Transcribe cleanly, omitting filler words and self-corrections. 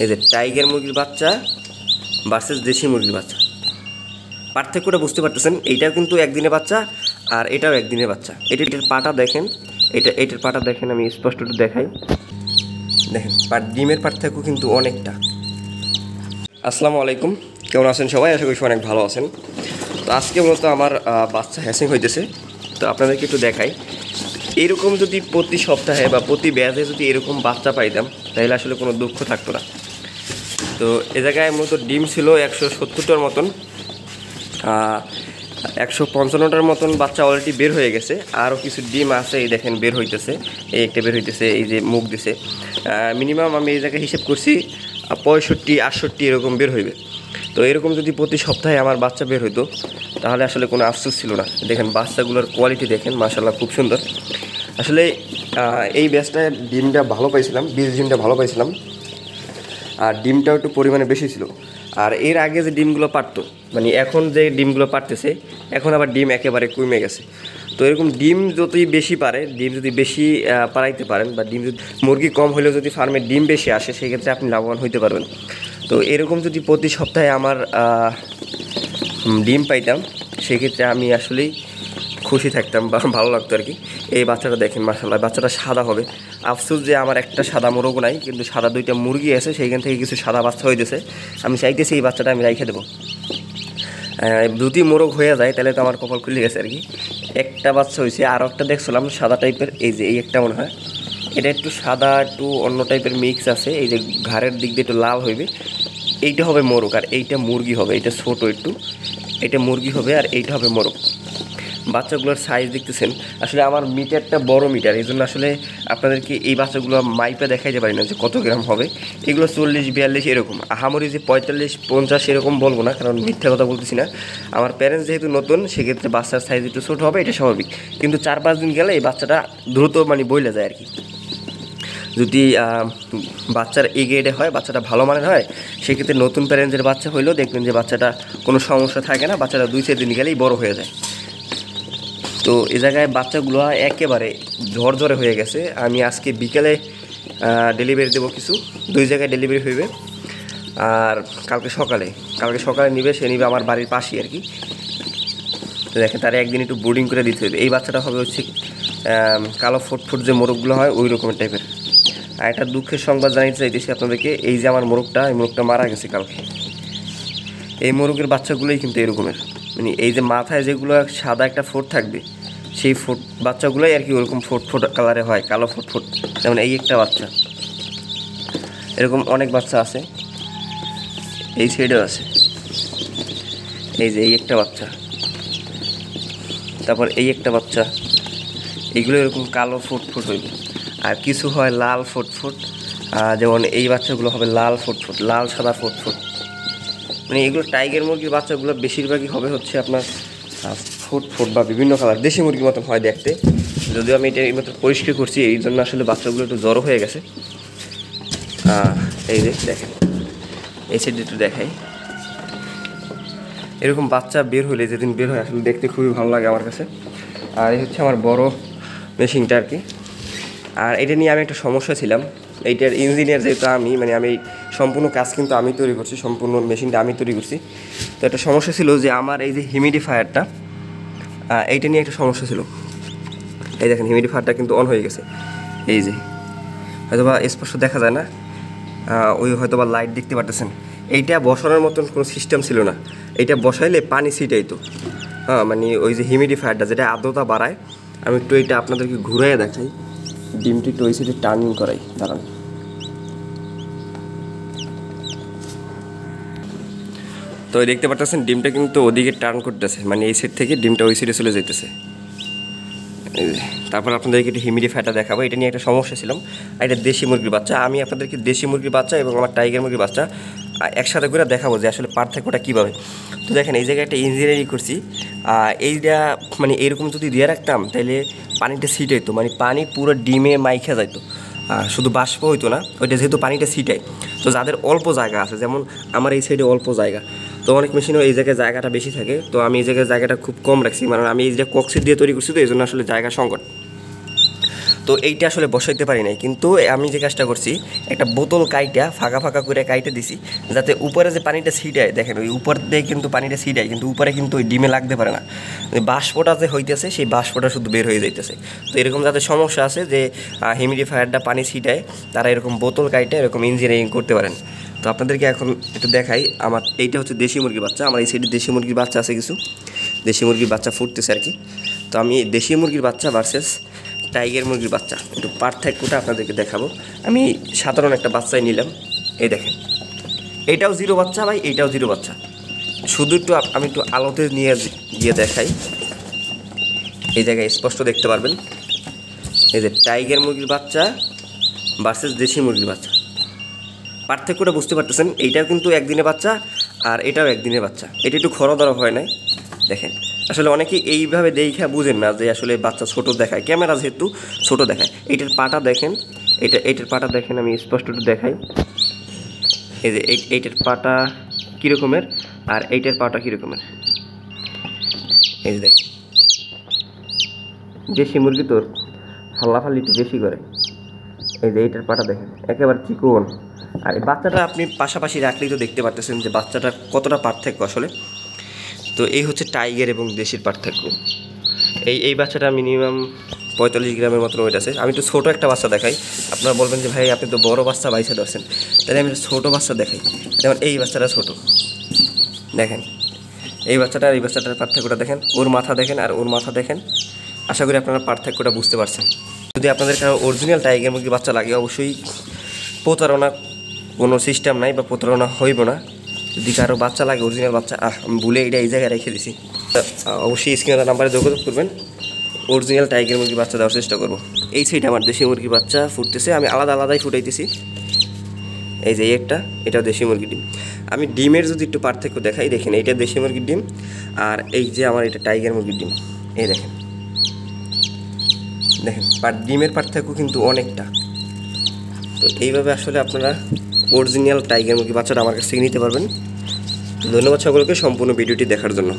এই যে টাইগার মুরগির বাচ্চা ভার্সেস দেশি মুরগির বাচ্চা, পার্থক্যটা বুঝতে পারতেছেন। এইটাও কিন্তু একদিনের বাচ্চা আর এটাও একদিনের বাচ্চা। এটার পাটা দেখেন, এটার পাটা দেখেন, আমি স্পষ্ট একটু দেখাই। দেখেন ডিমের পার্থক্য কিন্তু অনেকটা। আসসালামু আলাইকুম, কেমন আছেন সবাই? আশা করি অনেক ভালো আছেন। তো আজকে মূলত আমার বাচ্চা হ্যাসিং হইতেছে, তো আপনাদেরকে একটু দেখাই। এরকম যদি প্রতি সপ্তাহে বা প্রতি ব্যাচে যদি এরকম বাচ্চা পাইতাম তাহলে আসলে কোনো দুঃখ থাকতো না। তো এ জায়গায় মূলত ডিম ছিল 170টার মতন, 155টার মতন বাচ্চা অলরেডি বের হয়ে গেছে। আরও কিছু ডিম আছে, এই দেখেন বের হইতেছে, এই একটা বের হইতেছে, এই যে মুখ দিছে। মিনিমাম আমি এই জায়গায় হিসেব করছি 65-68 এরকম বের হইবে। তো এরকম যদি প্রতি সপ্তাহে আমার বাচ্চা বের হইতো তাহলে আসলে কোনো আফসোস ছিল না। দেখেন বাচ্চাগুলোর কোয়ালিটি দেখেন, মাশাআল্লাহ খুব সুন্দর। আসলে এই ব্যাচটায় ডিমটা ভালো পাইছিলাম, 20 ডিমটা ভালো পাইছিলাম, আর ডিমটাও একটু পরিমাণে বেশি ছিল। আর এর আগে যে ডিমগুলো পারতো, মানে এখন যে ডিমগুলো পারতেছে, এখন আবার ডিম একেবারে কমে গেছে। তো এরকম ডিম যতই বেশি পারে, ডিম যদি বেশি পারাইতে পারেন, বা ডিম যদি মুরগি কম হলেও যদি ফার্মে ডিম বেশি আসে, সেক্ষেত্রে আপনি লাভবান হইতে পারবেন। তো এরকম যদি প্রতি সপ্তাহে আমার ডিম পাইতাম, সেক্ষেত্রে আমি আসলেই খুশি থাকতাম বা ভালো লাগতো আর কি। এই বাচ্চাটা দেখেন, মাশাআল্লাহ বাচ্চাটা সাদা হবে। আফসোস যে আমার একটা সাদা মোরগ নাই, কিন্তু সাদা 2টা মুরগি আছে, সেইখান থেকে কিছু সাদা বাচ্চা হইতেছে। আমি চাইতেছি এই বাচ্চাটা আমি রেখে দেবো। যদি মোরগ হয়ে যায় তাহলে তো আমার কপাল খুলে গেছে আর কি। একটা বাচ্চা হয়েছে, আরও একটা দেখছিলাম সাদা টাইপের, এই যে এই একটা মনে হয়, এটা একটু সাদা একটু অন্য টাইপের মিক্স আছে, এই যে ঘাড়ের দিক দিয়ে একটু লাল হইবে। এইটা হবে মোরগ আর এইটা মুরগি হবে। এটা ছোটো একটু, এটা মুরগি হবে আর এইটা হবে মোরগ। বাচ্চাগুলোর সাইজ দেখতেছেন, আসলে আমার মিটারটা বড় মিটার, এই জন্য আসলে আপনাদেরকে এই বাচ্চাগুলো মাইপে দেখাইতে পারি না যে কত গ্রাম হবে। এগুলো 40-42 এরকম, আহামরি যে 45-50 এরকম বলবো না, কারণ মিথ্যা কথা বলতেছি না। আমার প্যারেন্টস যেহেতু নতুন, সেক্ষেত্রে বাচ্চার সাইজ একটু ছোটো হবে, এটা স্বাভাবিক। কিন্তু 4-5 দিন গেলে এই বাচ্চাটা দ্রুত মানে বইলে যায় আর কি। যদি বাচ্চার এই গ্রেডে হয়, বাচ্চাটা ভালো মানের হয়, সেক্ষেত্রে নতুন প্যারেন্টসের বাচ্চা হইলেও দেখবেন যে বাচ্চাটা কোনো সমস্যা থাকে না, বাচ্চাটা 2-4 দিন গেলেই বড় হয়ে যায়। তো এ জায়গায় বাচ্চাগুলো একেবারে ঝরঝরে হয়ে গেছে। আমি আজকে বিকেলে ডেলিভারি দেবো, কিছু 2 জায়গায় ডেলিভারি হইবে। আর কালকে সকালে নিবে, সে নিবে আমার বাড়ির পাশেই আর কি। তো দেখেন তার একদিন একটু বোর্ডিং করে দিতে হবে। এই বাচ্চাটা হবে হচ্ছে কালো ফুটফুট যে মোরগগুলো হয় ওই রকমের টাইপের। আর একটা দুঃখের সংবাদ জানাতে চাইতেছি আপনাদেরকে, এই যে আমার মোরগটা, এই মোরগটা মারা গেছে কালকে। এই মোরগের বাচ্চাগুলোই কিন্তু এরকমের, মানে এই যে মাথায় যেগুলো সাদা একটা ফোট থাকবে, সেই ফোট বাচ্চাগুলোই আর কি ওরকম ফোট কালারে হয়, কালো ফোট। যেমন এই একটা বাচ্চা, এরকম অনেক বাচ্চা আছে, এই সাইডেও আছে, এই যে এই একটা বাচ্চা, তারপর এই একটা বাচ্চা, এইগুলো এরকম কালো ফোট হইবে। আর কিছু হয় লাল ফোট, যেমন এই বাচ্চাগুলো হবে লাল ফোট, লাল সাদা ফোট। মানে এগুলো টাইগার মুরগির বাচ্চাগুলো বেশিরভাগই হবে হচ্ছে আপনার ফোট বা বিভিন্ন কালার, দেশি মুরগির মতন হয় দেখতে। যদিও আমি এটা এই মতো পরিষ্কার করছি, এই জন্য আসলে বাচ্চাগুলো একটু জড়ো হয়ে গেছে। এই যে দেখেন, এই সাইডে একটু দেখাই। এরকম বাচ্চা বের হলে, যেদিন বের হয় আসলে দেখতে খুবই ভালো লাগে আমার কাছে। আর এই হচ্ছে আমার বড় মেশিনটা আর কি। আর এটা নিয়ে আমি একটা সমস্যা ছিলাম, এইটার ইঞ্জিনিয়ার যেহেতু আমি, মানে আমি সম্পূর্ণ কাজ কিন্তু আমি তৈরি করছি, সম্পূর্ণ মেশিনটা আমি তৈরি করছি। তো একটা সমস্যা ছিল যে আমার এই যে হিউমিডিফায়ারটা, এইটা নিয়ে একটা সমস্যা ছিল। এই দেখেন হিউমিডিফায়ারটা কিন্তু অন হয়ে গেছে, এই যে হয়তোবা স্পষ্ট দেখা যায় না, ওই হয়তোবা লাইট দেখতে পারতেছেন। এইটা বসানোর মতন কোনো সিস্টেম ছিল না, এইটা বসাইলে পানি ছিটাইতো। মানে ওই যে হিউমিডিফায়ারটা যেটা আর্দ্রতা বাড়ায়, আমি একটু এইটা আপনাদেরকে ঘুরাইয়া দেখাই, ডিমটি একটু ওই সাইডে টার্নিং করাই, দাঁড়ান। তো দেখতে পাচ্ছেন ডিমটা কিন্তু ওদিকে টার্ন করতেছে, মানে এই সাইড থেকে ডিমটা ওই সাইডে চলে যেতেছে। তারপর আপনাদেরকে একটা হিউমিডিফায়ারটা দেখাবো, এটা নিয়ে একটা সমস্যা ছিলাম। এটা দেশি মুরগির বাচ্চা, আমি আপনাদেরকে দেশি মুরগির বাচ্চা এবং আমার টাইগার মুরগির বাচ্চা একসাথে করে দেখাবো যে আসলে পার্থক্যটা কীভাবে। তো দেখেন এই জায়গায় একটা ইঞ্জিনিয়ারিং করছি, এইটা মানে এরকম যদি দিয়ে রাখতাম তাহলে পানিটা সিট হইতো, মানে পানি পুরো ডিমে মাইখা যাইতো, শুধু বাষ্প হইতো না। ওইটা যেহেতু পানিটা ছিটায়, তো যাদের অল্প জায়গা আছে, যেমন আমার এই সাইডে অল্প জায়গা, তো অনেক মেশিনও এই জায়গায় জায়গাটা বেশি থাকে, তো আমি এই জায়গায় জায়গাটা খুব কম রাখছি, মানে আমি এই যে কক্সিট দিয়ে তৈরি করছি, তো এই জন্য আসলে জায়গা সংকট। তো এইটা আসলে বসাইতে পারি নাই, কিন্তু আমি যে কাজটা করছি একটা বোতল কাইটা ফাঁকা ফাঁকা করে কাইটে দিছি, যাতে উপরে যে পানিটা ছিটায়, দেখেন ওই উপর দিয়ে কিন্তু পানিটা ছিটায়, কিন্তু উপরে কিন্তু ওই ডিমে লাগতে পারে না। ওই বাষ্পটা যে হইতেছে সেই বাষ্পটা শুধু বের হয়ে যাইতেছে। তো এরকম যাদের সমস্যা আছে যে হিউমিডিফায়ারটা পানি ছিটায়, তারা এরকম বোতল কাইটে এরকম ইঞ্জিনিয়ারিং করতে পারেন। তো আপনাদেরকে এখন একটু দেখাই। আমার এইটা হচ্ছে দেশি মুরগির বাচ্চা, আমার এই সাইডে দেশি মুরগির বাচ্চা আছে, কিছু দেশি মুরগির বাচ্চা ফুটতেছে আর কি। তো আমি দেশি মুরগির বাচ্চা ভার্সেস টাইগার মুরগির বাচ্চা একটু পার্থক্যটা আপনাদেরকে দেখাবো। আমি সাধারণ একটা বাচ্চাই নিলাম, এই দেখেন এইটাও 0 বাচ্চা ভাই, এইটাও 0 বাচ্চা। শুধু একটু আমি একটু আলোতে নিয়ে গিয়ে দেখাই, এই জায়গায় স্পষ্ট দেখতে পারবেন। এই যে টাইগার মুরগির বাচ্চা ভার্সেস দেশি মুরগির বাচ্চা, পার্থক্যটা বুঝতে পারতেছেন। এইটাও কিন্তু একদিনের বাচ্চা আর এটাও একদিনের বাচ্চা, এটা একটু খরা ধরা হয় নাই। দেখেন আসলে অনেকেই এইভাবে দেখা বুঝেন না যে আসলে বাচ্চা ছোট দেখায়, ক্যামেরা যেহেতু ছোট দেখায়। এইটার পাটা দেখেন, এইটার পাটা দেখেন, আমি স্পষ্ট একটু দেখাই। এই যে এইটার পাটা কীরকমের আর এইটার পাটা কীরকমের, এই যে দেখেন। দেশি মুরগি তোর ফাল্লাফাল্লি একটু বেশি করে। এই যে এইটার পাটা দেখেন একেবারে চিকন। আর এই বাচ্চাটা আপনি পাশাপাশি রাখলেই তো দেখতে পারতেছেন যে বাচ্চাটা কতটা পার্থক্য আসলে। তো এই হচ্ছে টাইগার এবং দেশির পার্থক্য। এই বাচ্চাটা মিনিমাম 45 গ্রামের মতন ওয়েট আছে। আমি একটু ছোটো একটা বাচ্চা দেখাই, আপনারা বলবেন যে ভাই আপনি তো বড় বাচ্চা বাইসে ধরছেন, তাহলে আমি ছোটো বাচ্চা দেখাই। যেমন এই বাচ্চাটা ছোটো, দেখেন এই বাচ্চাটা আর এই বাচ্চাটার পার্থক্যটা দেখেন, ওর মাথা দেখেন আর ওর মাথা দেখেন। আশা করি আপনারা পার্থক্যটা বুঝতে পারছেন। যদি আপনাদের কারো অরিজিনাল টাইগার মুরগির বাচ্চা লাগে, অবশ্যই প্রতারণা কোনো সিস্টেম নাই বা প্রতারণা হইব না। যদি কারো বাচ্চা লাগে অরিজিনাল বাচ্চা, আমি ভুলে এটা এই জায়গায় রেখে দিছি, অবশ্যই স্ক্রিনে নাম্বারে যোগাযোগ করবেন, অরিজিনাল টাইগার মুরগির বাচ্চা দেওয়ার চেষ্টা করবো। এই সাইডে আমার দেশি মুরগির বাচ্চা ফুটতেছে, আমি আলাদা আলাদাই ফুটাইতেছি। এই যে একটা, এটাও দেশি মুরগির ডিম। আমি ডিমের যদি একটু পার্থক্য দেখাই, দেখেন এইটা দেশি মুরগির ডিম আর এই যে আমার এটা টাইগার মুরগির ডিম। এই দেখেন দেখেন ডিমের পার্থক্য কিন্তু অনেকটা। তো এইভাবে আসলে আপনারা অরিজিনাল টাইগার মুরগি বাচ্চাটা আমার কাছ থেকে নিতে পারবেন। ধন্যবাদ সকলকে সম্পূর্ণ ভিডিওটি দেখার জন্য।